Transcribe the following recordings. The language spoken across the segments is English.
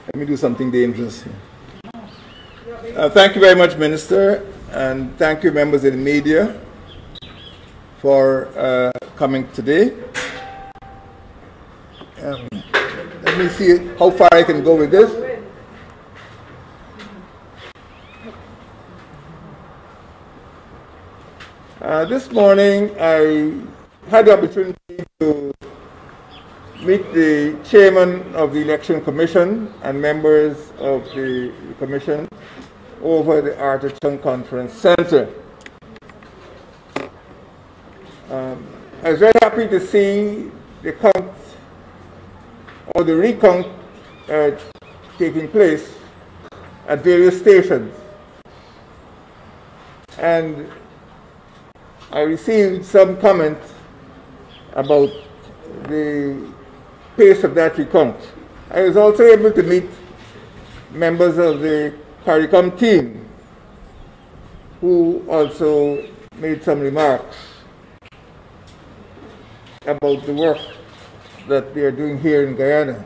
Let me do something dangerous here. Thank you very much, Minister, and thank you, members of the media, for coming today. Let me see how far I can go with this. This morning, I had the opportunity to meet the chairman of the Election Commission and members of the commission over the Arthur Chung Conference Center. I was very happy to see the count or the recount taking place at various stations. And I received some comments about the pace of that recount. I was also able to meet members of the CARICOM team who also made some remarks about the work that they are doing here in Guyana.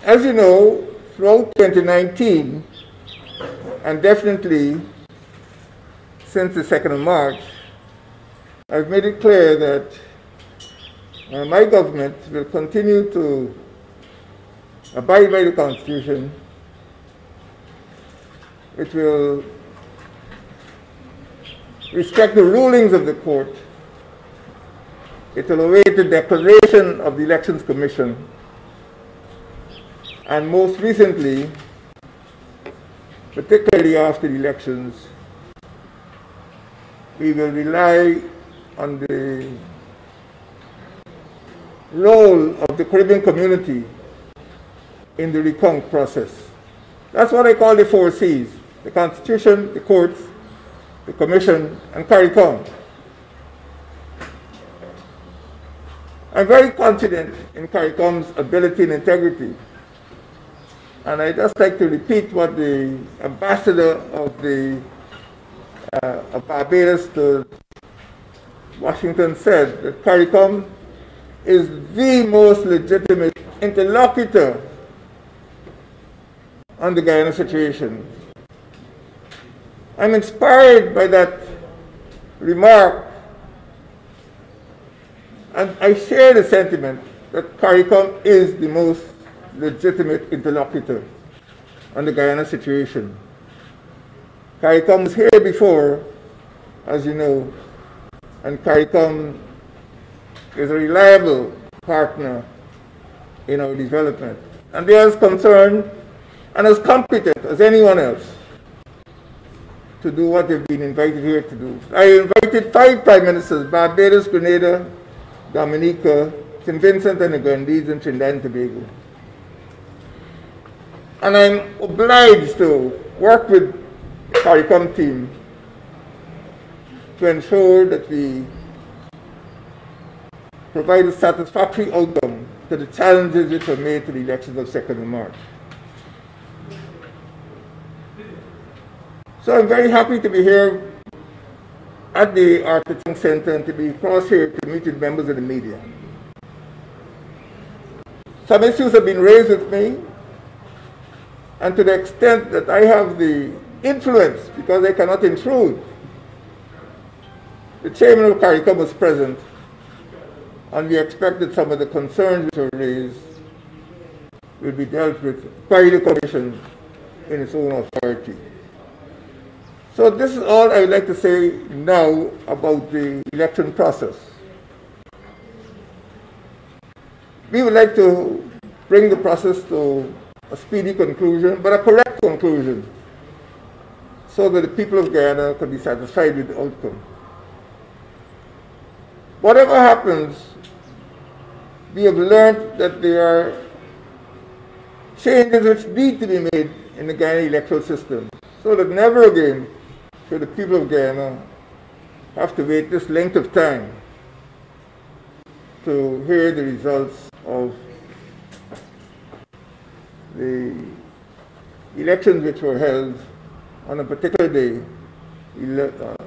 As you know, throughout 2019, and definitely since the 2nd of March, I've made it clear that my government will continue to abide by the Constitution. It will respect the rulings of the court. It will await the declaration of the Elections Commission. And most recently, particularly after the elections, we will rely on the role of the Caribbean community in the recount process. That's what I call the 4 C's: the Constitution, the courts, the Commission, and CARICOM. I'm very confident in CARICOM's ability and integrity. And I just like to repeat what the ambassador of Barbados to Washington said, that CARICOM is the most legitimate interlocutor on the Guyana situation. I'm inspired by that remark, and I share the sentiment that CARICOM is the most legitimate interlocutor on the Guyana situation. CARICOM was here before, as you know, and CARICOM is a reliable partner in our development. And they are as concerned and as competent as anyone else to do what they've been invited here to do. I invited 5 prime ministers: Barbados, Grenada, Dominica, St. Vincent and the Grenadines, and Trinidad and Tobago. And I'm obliged to work with the CARICOM team to ensure that we provide a satisfactory outcome to the challenges which were made to the elections of 2nd of March. So I'm very happy to be here at the Arthur Chung Center and to be across here to meet with members of the media. Some issues have been raised with me, and to the extent that I have the influence, because I cannot intrude, the chairman of CARICOM was present, and we expect that some of the concerns which were raised will be dealt with by the Commission in its own authority. So this is all I would like to say now about the election process. We would like to bring the process to a speedy conclusion, but a correct conclusion, so that the people of Guyana can be satisfied with the outcome. Whatever happens, we have learned that there are changes which need to be made in the Guyana electoral system, so that never again should the people of Guyana have to wait this length of time to hear the results of the elections which were held on a particular day,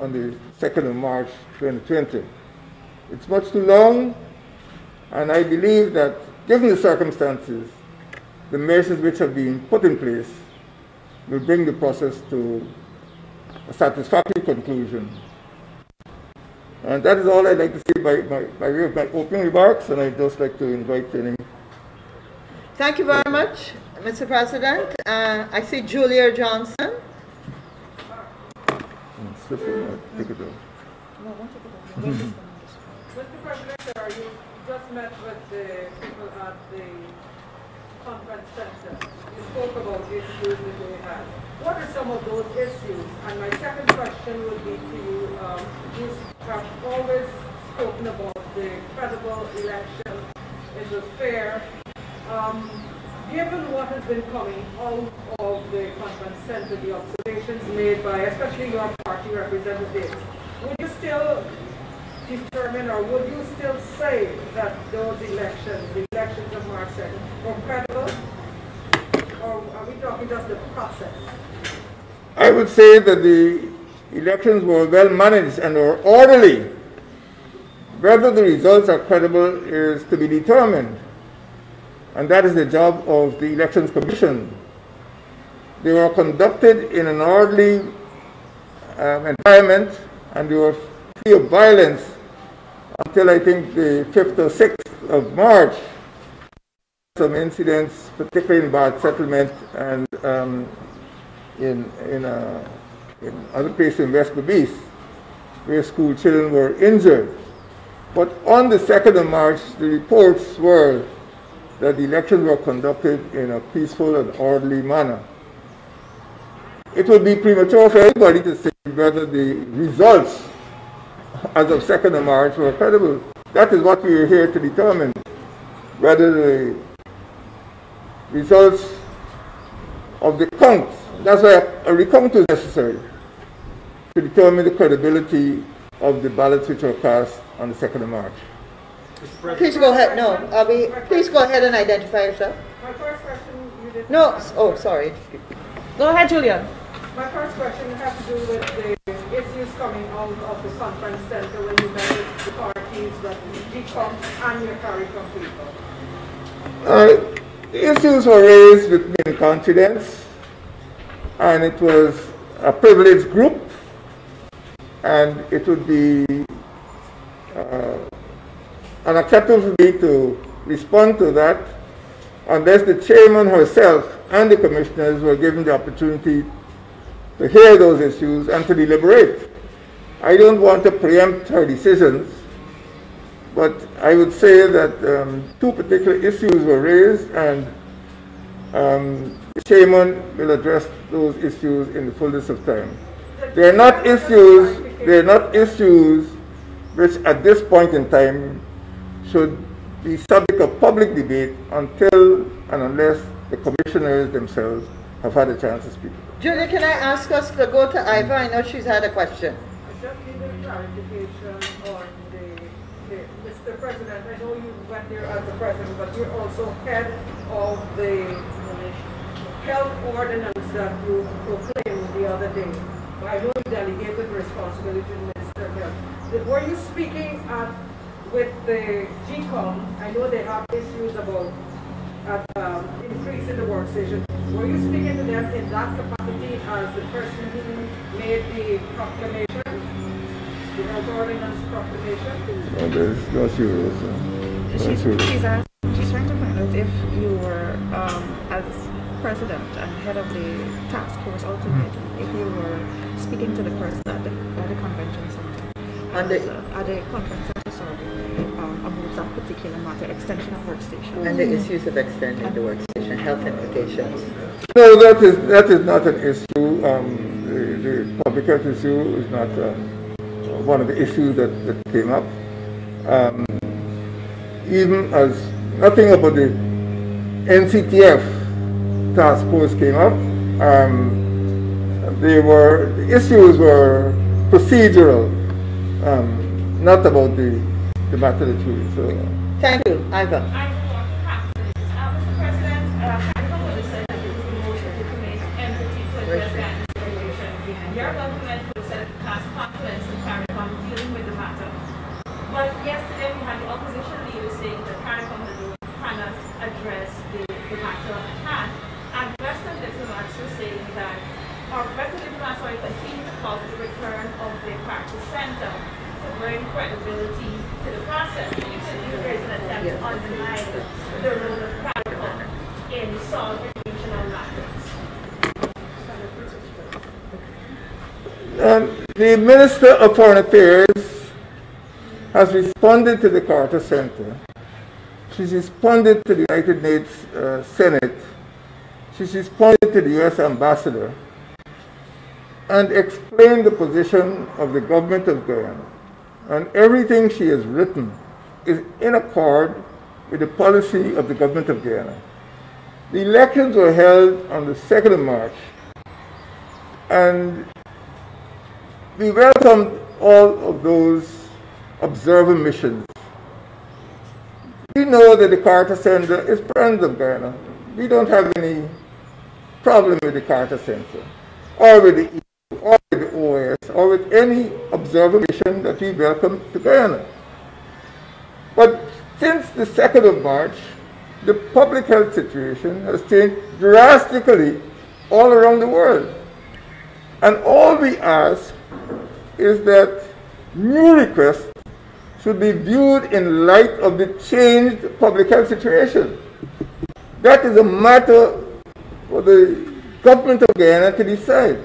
on the 2nd of March 2020. It's much too long, and I believe that, given the circumstances, the measures which have been put in place will bring the process to a satisfactory conclusion. And that is all I'd like to say by way of my opening remarks, and I'd just like to invite any. Thank you very much, Mr. President. I see Julia Johnson. Take it off. Mr. President, sir, you just met with the people at the conference center. You spoke about the issues that they had. What are some of those issues? And my second question would be to you. You have always spoken about the credible election is a fair. Given what has been coming out of the conference center, the observations made by especially your party representatives, would you still determine, or would you still say that those elections, the elections of March 2nd, were credible? Or are we talking just the process? I would say that the elections were well managed and were orderly. Whether the results are credible is to be determined. And that is the job of the Elections Commission. They were conducted in an orderly environment, and they were free of violence until I think the 5th or 6th of March. Some incidents, particularly in Bad Settlement and in other places in West Beach, where school children were injured. But on the 2nd of March, the reports were that the elections were conducted in a peaceful and orderly manner. It would be premature for anybody to say whether the results as of 2nd of March were credible. That is what we are here to determine, whether the results of the count, that's why a recount is necessary, to determine the credibility of the ballots which were cast on the 2nd of March. Please go ahead. No, please go ahead and identify yourself. My first question, you did. No, oh, sorry. Go ahead, Julian. My first question has to do with the issues coming out of the conference center when you met with the parties that GECOM and your CARICOM people. The issues were raised with me in confidence, and it was a privileged group, and it would be unacceptable for me to respond to that unless the chairman herself and the commissioners were given the opportunity to hear those issues and to deliberate. I don't want to preempt her decisions, but I would say that two particular issues were raised, and the chairman will address those issues in the fullness of time. They are not issues which at this point in time should be subject of public debate until and unless the commissioners themselves have had a chance to speak. Julia, can I ask us to go to Iva? I know she's had a question. I just need a clarification on the Mr. President. I know you went there as the president, but you're also head of the health ordinance that you proclaimed the other day. I know you delegated responsibility to Minister of Health. Were you speaking with the GECOM? I know they have issues about increasing the workstation. Were you speaking to them in that capacity as the person who made the proclamation, the health ordinance proclamation? Oh, there's no serious. She's trying to find out if you were, as president and head of the task force ultimatum, if you were speaking to the person at the convention center. At the conference center, sorry, about that particular matter, extension of workstation. And the issues of extending the workstation, health implications. No, that is not an issue. The public health issue is not one of the issues that came up. Even as nothing about the NCTF task force came up, the issues were procedural, not about the matter that you. So. Thank you, Iva. Mr. President, CARICOM would have said that it was a motion to make entity to address that situation. Your government would have said it passed confidence in CARICOM dealing with the matter. But yesterday we had the opposition leaders saying that CARICOM cannot address the the matter at hand. And Western diplomats were saying that, or Western diplomats are continue to call for the return of the practice center to bring credibility to the process. There is an attempt to undermine the role of CARICOM in solving regional matters. The Minister of Foreign Affairs has responded to the Carter Center. She's responded to the United Nations Senate. She's responded to the U.S. Ambassador and explained the position of the government of Guyana. And everything she has written is in accord with the policy of the government of Guyana. The elections were held on the 2nd of March, and we welcomed all of those observer missions. We know that the Carter Center is friends of Guyana. We don't have any problem with the Carter Center, or with the EU, or with the OAS, or with any observer mission that we welcome to Guyana. But since the 2nd of March, the public health situation has changed drastically all around the world. And all we ask is that new requests should be viewed in light of the changed public health situation. That is a matter for the government of Guyana to decide.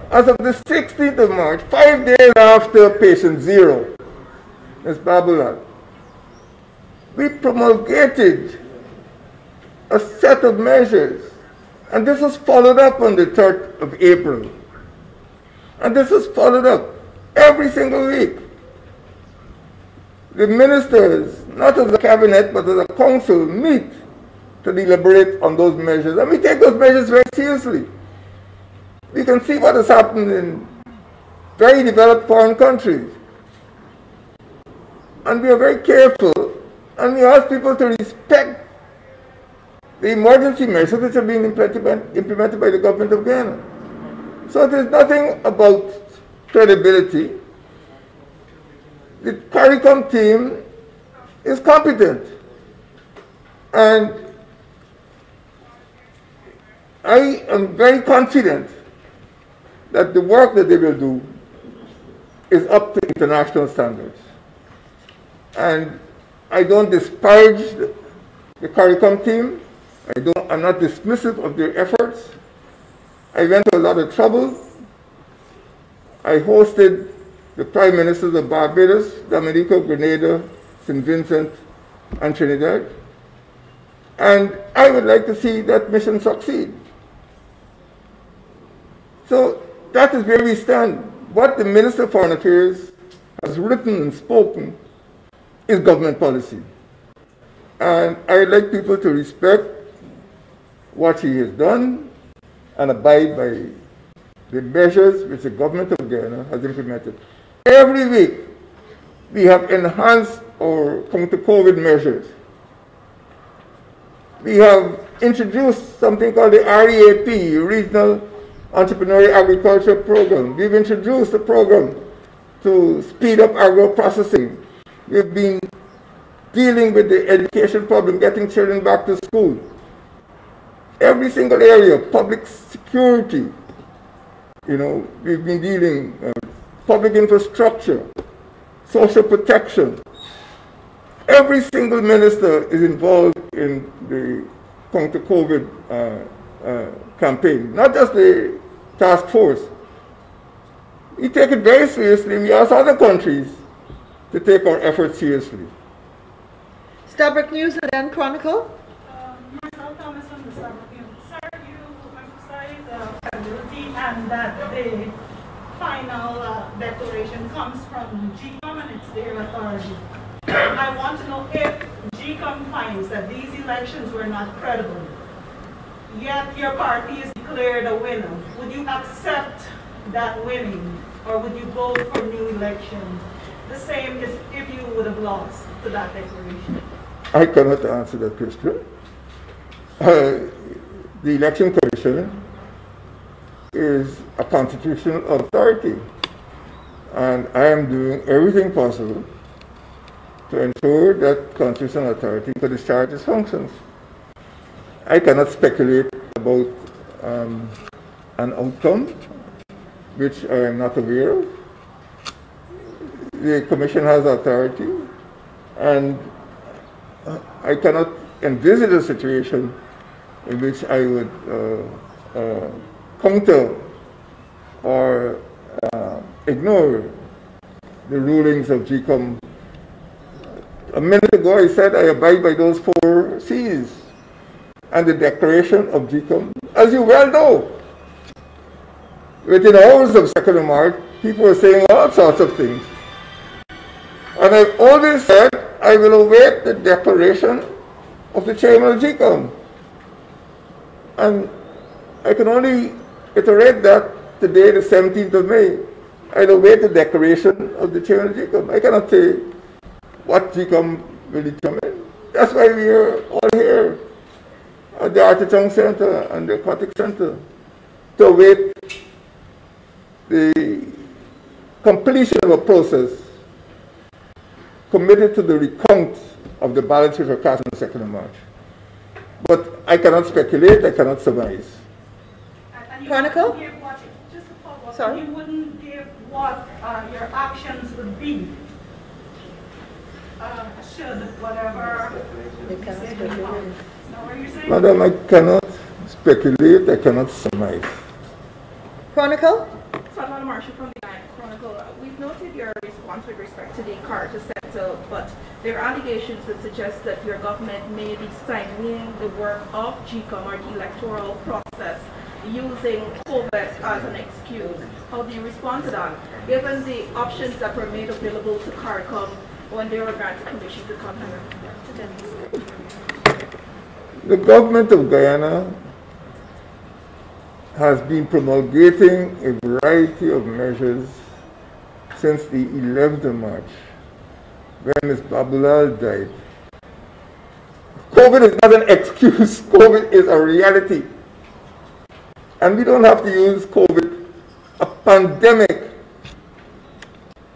As of the 16th of March, 5 days after patient 0, Ms. Babulal, we promulgated a set of measures, and this was followed up on the 3rd of April. And this was followed up every single week. The ministers, not as a cabinet, but as a council, meet to deliberate on those measures. And we take those measures very seriously. We can see what has happened in very developed foreign countries. And we are very careful, and we ask people to respect the emergency measures which are being implemented by the government of Guyana. So there's nothing about credibility. The CARICOM team is competent. And I am very confident that the work that they will do is up to international standards. And I don't disparage the CARICOM team. I'm not dismissive of their efforts. I went to a lot of trouble. I hosted the Prime Ministers of Barbados, Dominica, Grenada, St. Vincent, and Trinidad. And I would like to see that mission succeed. So that is where we stand. What the Minister of Foreign Affairs has written and spoken is government policy. And I would like people to respect what he has done and abide by the measures which the government of Guyana has implemented. Every week, we have enhanced our counter-COVID measures. We have introduced something called the REAP, Regional Entrepreneurial Agriculture Program. We've introduced a program to speed up agro-processing. We've been dealing with the education problem, getting children back to school. Every single area, public security, we've been dealing with public infrastructure, social protection. Every single minister is involved in the counter-COVID campaign, not just the task force. We take it very seriously. We ask other countries to take our efforts seriously. Starbuck News and then Chronicle. Marcel Thomas from the Starbuck News. Sir, you emphasize credibility and that the final declaration comes from GECOM and it's their authority. I want to know if GECOM finds that these elections were not credible, yet your party is declared a winner. Would you accept that winning, or would you go for new elections? The same as if you would have lost to that declaration. I cannot answer that question. The Election Commission is a constitutional authority, and I am doing everything possible to ensure that constitutional authority could discharge its functions. I cannot speculate about an outcome which I am not aware of. The Commission has authority, and I cannot envisage a situation in which I would counter or ignore the rulings of GECOM. A minute ago I said I abide by those 4 C's and the declaration of GECOM. As you well know, within hours of 2nd of March, people were saying all sorts of things. And I've always said I will await the declaration of the chairman of GECOM. And I can only iterate that today, the 17th of May. I'll await the declaration of the chairman of GECOM. I cannot say what GECOM will determine. That's why we are all here at the Artichong Center and the Aquatic Center to await the completion of a process committed to the recount of the ballots which were cast on the 2nd of March. But I cannot speculate, I cannot surmise. Chronicle? Just to follow up, Sorry? you wouldn't give what your actions would be should whatever decision come. Is that what you're saying? Madam, I cannot speculate, I cannot surmise. Chronicle? Salman Marshall from the Guyana Chronicle. We've noted your response with respect to the Carter Center, but there are allegations that suggest that your government may be stymieing the work of GECOM or the electoral process using COVID as an excuse. How do you respond to that? Given the options that were made available to CARICOM when they were granted permission to come here? The government of Guyana has been promulgating a variety of measures since the 11th of March, when Ms. Babulal died. COVID is not an excuse, COVID is a reality. And we don't have to use COVID, a pandemic,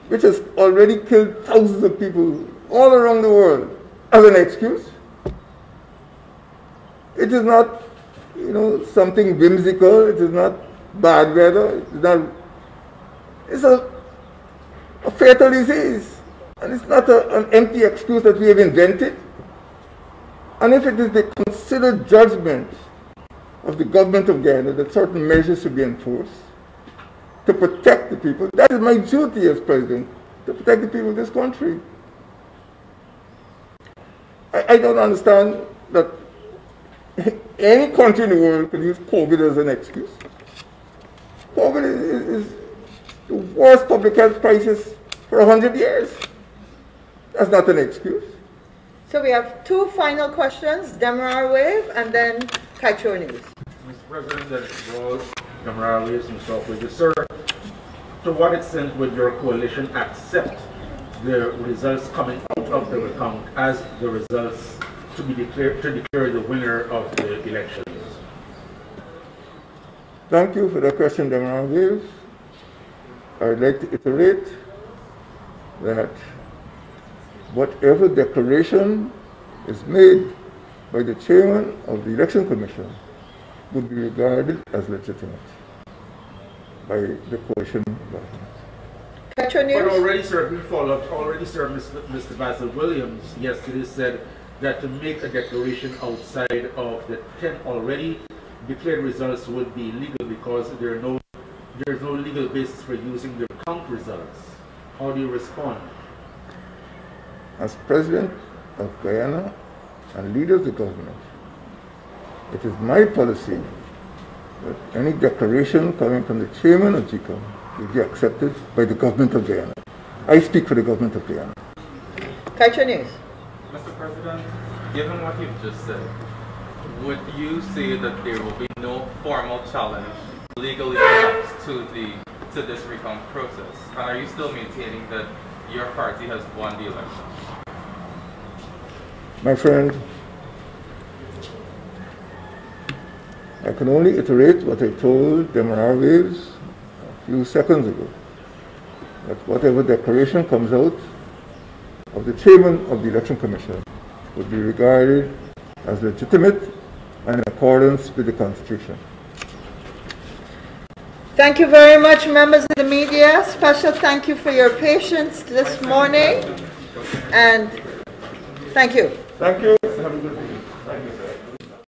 which has already killed thousands of people all around the world, as an excuse. It is not, something whimsical. It is not bad weather. It's a fatal disease. And it's not an empty excuse that we have invented. And if it is the considered judgment of the government of Guyana that certain measures should be enforced to protect the people, that is my duty as president, to protect the people of this country. I don't understand that any country in the world could use COVID as an excuse. COVID is the worst public health crisis for 100 years. That's not an excuse. So we have 2 final questions, Demerara Wave and then Kacho News. Mr. President, that was Demerara Wave from Southwest. Sir, to what extent would your coalition accept the results coming out of the recount as the results to declare the winner of the elections? Thank you for the question, Demerara Wave. I'd like to iterate that whatever declaration is made by the chairman of the Election Commission would be regarded as legitimate by the coalition government. But already, sir, Mr. Basil Williams yesterday said that to make a declaration outside of the 10 already declared results would be illegal because there's no legal basis for using the count results. How do you respond? As President of Guyana and leader of the government, it is my policy that any declaration coming from the chairman of GECOM will be accepted by the government of Guyana. I speak for the government of Guyana. Kacho News. Mr. President, given what you've just said, would you say that there will be no formal challenge legally perhaps to this recount process? And are you still maintaining that your party has won the election? My friend, I can only iterate what I told Demerara Waves a few seconds ago, that whatever declaration comes out of the chairman of the Election Commission would be regarded as legitimate and in accordance with the Constitution. Thank you very much, members of the media. Special thank you for your patience this morning. And thank you. Thank you. Have a good day.